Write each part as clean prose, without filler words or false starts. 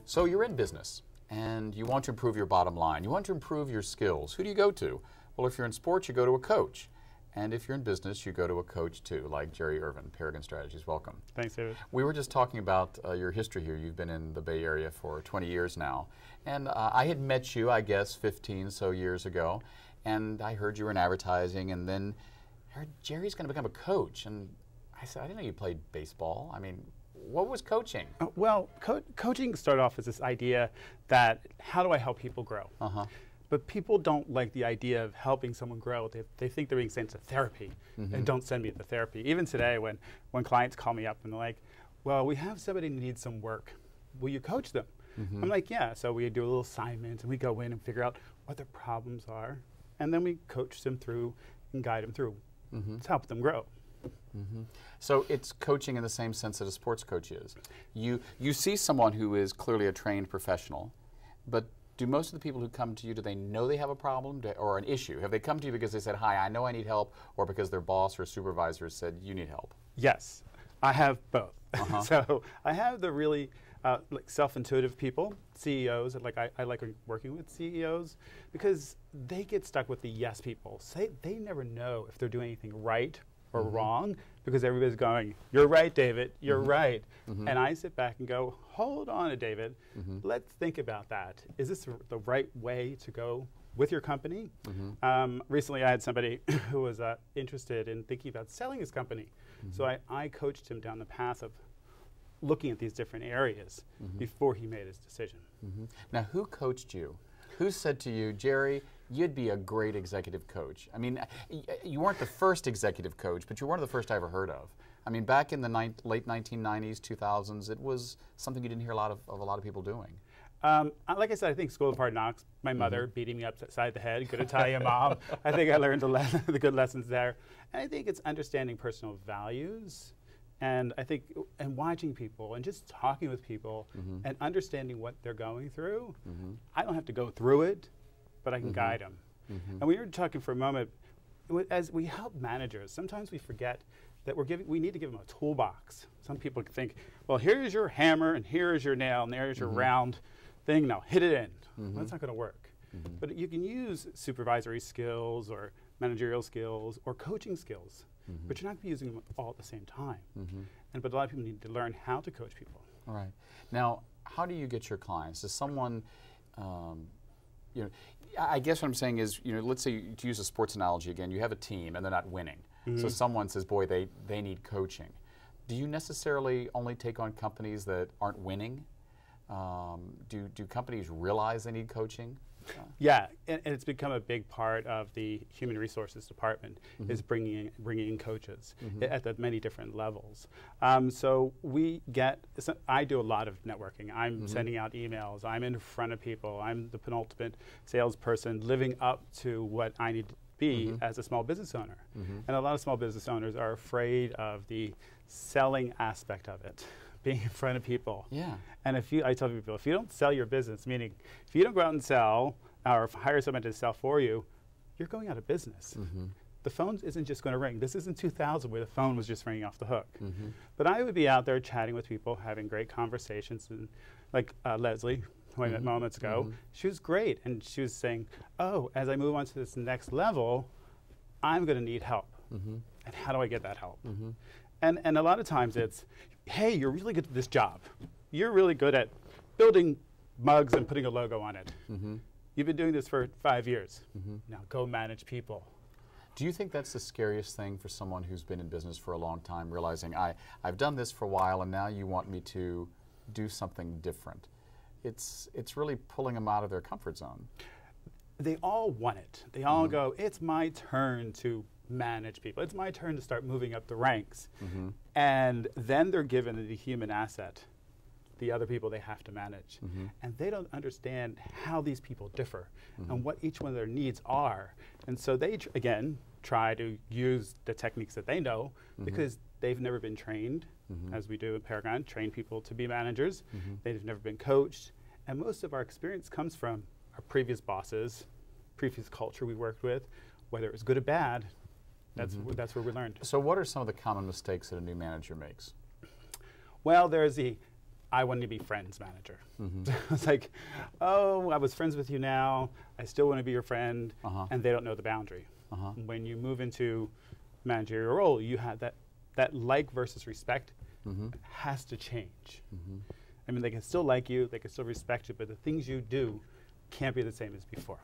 So you're in business, and you want to improve your bottom line. You want to improve your skills. Who do you go to? Well, if you're in sports, you go to a coach. And if you're in business, you go to a coach too, like Jerry Ervin, Paragon Strategies. Welcome. Thanks, David. We were just talking about your history here. You've been in the Bay Area for 20 years now. And I had met you, I guess, 15 so years ago. And I heard you were in advertising, and then I heard Jerry's going to become a coach. And I said, I didn't know you played baseball. I mean, what was coaching? Well, coaching started off as this idea that how do I help people grow? But people don't like the idea of helping someone grow. They think they're being sent to therapy, and don't send me to therapy. Even today, when clients call me up and they're like, well, we have somebody who needs some work. Will you coach them? I'm like, yeah. So we do a little assignment, and we go in and figure out what their problems are, and then we coach them through and guide them through to help them grow. So it's coaching in the same sense that a sports coach is. You see someone who is clearly a trained professional, but do most of the people who come to you, do they know they have a problem or an issue? Have they come to you because they said, hi, I know I need help, or because their boss or supervisor said, you need help? Yes, I have both. So I have the really like self-intuitive people, CEOs. I like working with CEOs because they get stuck with the yes people. So they never know if they're doing anything right or wrong, because everybody's going, you're right, David, you're right. And I sit back and go, hold on, David, let's think about that. Is this the right way to go with your company? Recently I had somebody who was interested in thinking about selling his company. So I coached him down the path of looking at these different areas before he made his decision. Now, who coached you? Who said to you, Jerry, you'd be a great executive coach? I mean, you weren't the first executive coach, but you're one of the first I ever heard of. I mean, back in the late 1990s, 2000s, it was something you didn't hear a lot of people doing. Like I said, I think School of Hard Knocks, my mother beating me upside the head, good Italian mom. I think I learned the good lessons there. And I think it's understanding personal values. And I think, and watching people and just talking with people and understanding what they're going through. I don't have to go through it, but I can guide them. And we were talking for a moment, as we help managers, sometimes we forget that we need to give them a toolbox. Some people think, well, here's your hammer, and here's your nail, and there's your round thing. Now hit it in. Well, that's not going to work. But you can use supervisory skills or managerial skills or coaching skills. But you're not going to be using them all at the same time. But a lot of people need to learn how to coach people. All right. Now, how do you get your clients? Does someone, you know, I guess what I'm saying is, you know, let's say, to use a sports analogy again, you have a team and they're not winning. So someone says, boy, they need coaching. Do you necessarily only take on companies that aren't winning? Do companies realize they need coaching? Yeah, and it's become a big part of the human resources department is bringing in coaches at the many different levels. So I do a lot of networking. I'm sending out emails. I'm in front of people. I'm the penultimate salesperson living up to what I need to be as a small business owner. And a lot of small business owners are afraid of the selling aspect of it, being in front of people. And I tell people, if you don't sell your business, meaning if you don't go out and sell or hire someone to sell for you, you're going out of business. The phone isn't just going to ring. This isn't 2000 where the phone was just ringing off the hook. But I would be out there chatting with people, having great conversations. And like Leslie, who I met moments ago, she was great. And she was saying, oh, as I move on to this next level, I'm going to need help. And how do I get that help? And a lot of times it's, hey, you're really good at this job. You're really good at building mugs and putting a logo on it. You've been doing this for 5 years. Now go manage people. Do you think that's the scariest thing for someone who's been in business for a long time, realizing I've done this for a while and now you want me to do something different? It's really pulling them out of their comfort zone. They all want it. They all go, it's my turn to manage people. It's my turn to start moving up the ranks. And then they're given the human asset, the other people they have to manage. And they don't understand how these people differ and what each one of their needs are. And so they, again, try to use the techniques that they know because they've never been trained, as we do at Paragon, train people to be managers. They've never been coached. And most of our experience comes from our previous bosses, previous culture we worked with, whether it was good or bad. That's where we learned. So what are some of the common mistakes that a new manager makes? Well, there's the, I want to be friends manager. So it's like, oh, I was friends with you now. I still want to be your friend, and they don't know the boundary. When you move into managerial role, you have that like versus respect has to change. I mean, they can still like you, they can still respect you, but the things you do can't be the same as before.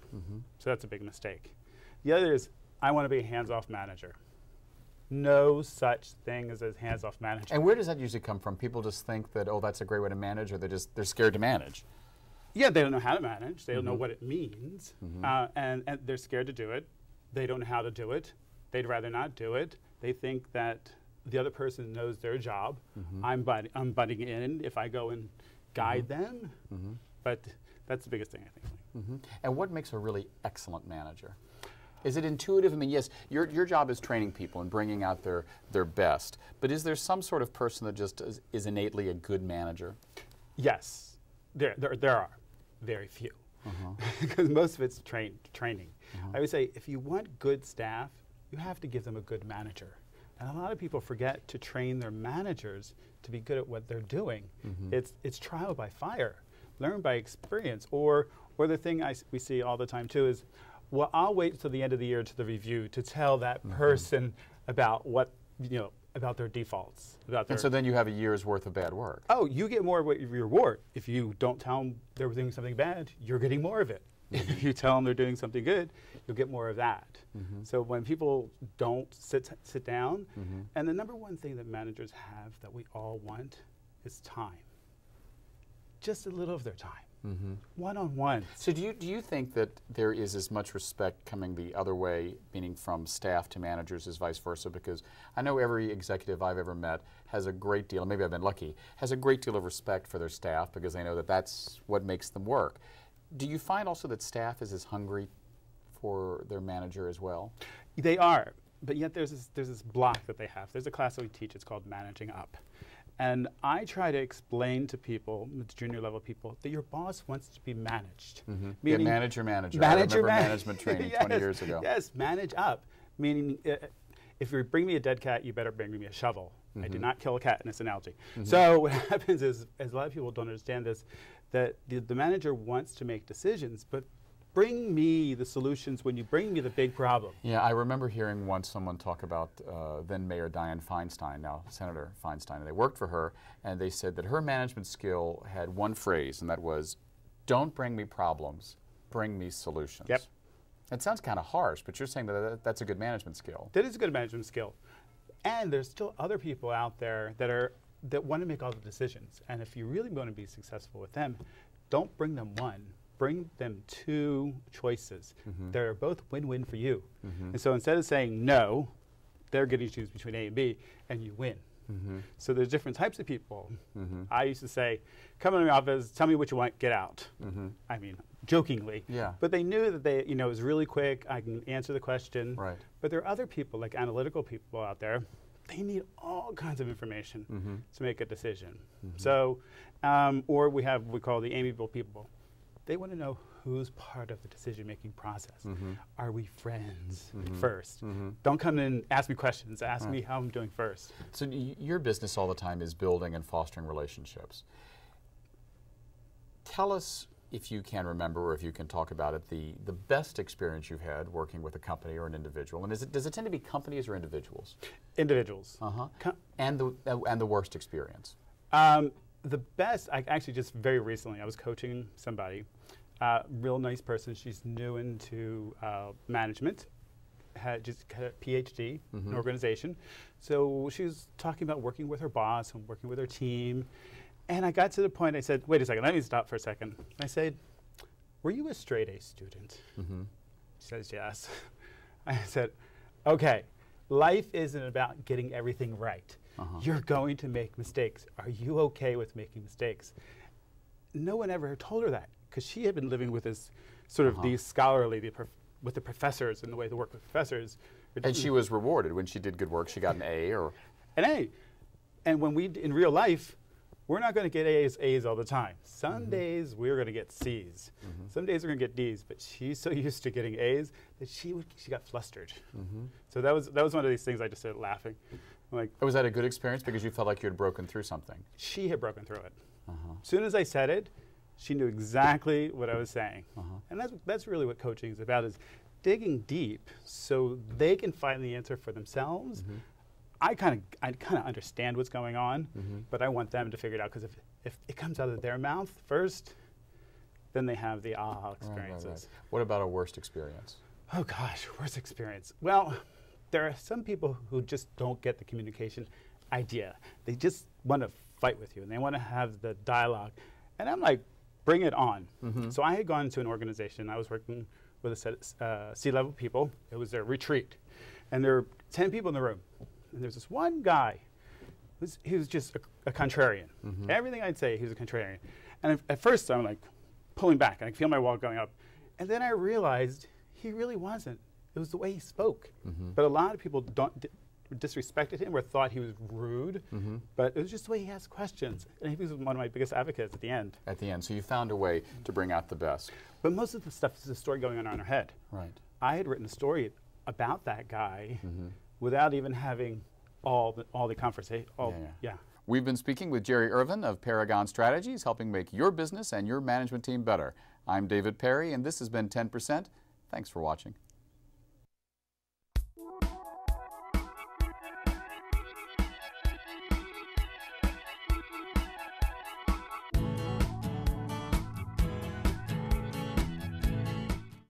So that's a big mistake. The other is, I want to be a hands-off manager. No such thing as a hands-off manager. And where does that usually come from? People just think that, oh, that's a great way to manage, or they're scared to manage. Yeah, they don't know how to manage. They don't know what it means, and they're scared to do it. They don't know how to do it. They'd rather not do it. They think that the other person knows their job. I'm butting in if I go and guide them. But that's the biggest thing, I think. And what makes a really excellent manager? Is it intuitive? I mean, yes, your job is training people and bringing out their best. But is there some sort of person that just is innately a good manager? Yes, there are very few, because most of it's training. I would say if you want good staff, you have to give them a good manager. And a lot of people forget to train their managers to be good at what they're doing. It's trial by fire, learn by experience. Or the thing we see all the time too is, well, I'll wait till the end of the year to the review to tell that person about what, about their defaults. And so then you have a year's worth of bad work. Oh, you get more of your reward. If you don't tell them they're doing something bad, you're getting more of it. If you tell them they're doing something good, you'll get more of that. So when people don't sit down, and the number one thing that managers have that we all want is time. Just a little of their time. One-on-one. So do you think that there is as much respect coming the other way, meaning from staff to managers, as vice versa? Because I know every executive I've ever met has a great deal, maybe I've been lucky, has a great deal of respect for their staff because they know that that's what makes them work. Do you find also that staff is as hungry for their manager as well? They are, but yet there's this block that they have. There's a class that we teach, it's called Managing Up. And I try to explain to people, junior level people, that your boss wants to be managed. Meaning manage your manager. Manage I remember management training 20 years ago. Yes, manage up. Meaning, if you bring me a dead cat, you better bring me a shovel. I did not kill a cat in this analogy. So what happens is, as a lot of people don't understand this, that the manager wants to make decisions, but bring me the solutions when you bring me the big problem. Yeah, I remember hearing once someone talk about then Mayor Dianne Feinstein, now Senator Feinstein, and they worked for her, and they said that her management skill had one phrase, and that was, don't bring me problems, bring me solutions. Yep. It sounds kind of harsh, but you're saying that that's a good management skill. That is a good management skill. And there's still other people out there that want to make all the decisions. And if you really want to be successful with them, don't bring them one. Bring them two choices that are both win-win for you. And so instead of saying no, they're getting to choose between A and B, and you win. So there's different types of people. I used to say, come into my office, tell me what you want, get out. I mean, jokingly. Yeah. But they knew that it was really quick, I can answer the question. Right. But there are other people, like analytical people out there, they need all kinds of information to make a decision. So, or we call the amiable people. They want to know who's part of the decision-making process. Are we friends first? Don't come in and ask me questions. Ask me how I'm doing first. So your business all the time is building and fostering relationships. Tell us, if you can remember or if you can talk about it, the best experience you've had working with a company or an individual. And does it tend to be companies or individuals? Individuals. And the worst experience? The best, actually just very recently, I was coaching somebody, real nice person. She's new into management, just had a PhD in organization. So she was talking about working with her boss and working with her team. And I got to the point, I said, wait a second, let me stop for a second. I said, were you a straight A student? She says, yes. I said, okay, life isn't about getting everything right. You're going to make mistakes. Are you okay with making mistakes? No one ever told her that, because she had been living with this sort of these scholarly, with the professors and the way they work with professors. And she was rewarded when she did good work. She got an A or an A. And when in real life, we're not going to get A's all the time. Some days we're going to get C's. Some days we're going to get D's. But she's so used to getting A's that she got flustered. So that was one of these things I just started laughing. I'm like, was that a good experience because you felt like you had broken through something? She had broken through it. As soon as I said it, she knew exactly what I was saying. And that's really what coaching is about, is digging deep so they can find the answer for themselves. I kind of understand what's going on, but I want them to figure it out, because if it comes out of their mouth first, then they have the aha experiences. Right. What about a worst experience? Oh gosh, worst experience. Well, there are some people who just don't get the communication idea. They just want to fight with you, and they want to have the dialogue. And I'm like, bring it on. So I had gone to an organization. I was working with a set of C-level people. It was their retreat. And there were 10 people in the room. And there's this one guy. He was just a contrarian. Everything I'd say, he was a contrarian. And at first, I'm like pulling back, and I feel my wall going up. And then I realized he really wasn't. It was the way he spoke. But a lot of people disrespected him or thought he was rude, but it was just the way he asked questions. And he was one of my biggest advocates at the end. At the end, so you found a way to bring out the best. But most of the stuff is a story going on in our head. Right. I had written a story about that guy without even having all the conversation. Yeah. We've been speaking with Jerry Ervin of Paragon Strategies, helping make your business and your management team better. I'm David Perry, and this has been 10%. Thanks for watching.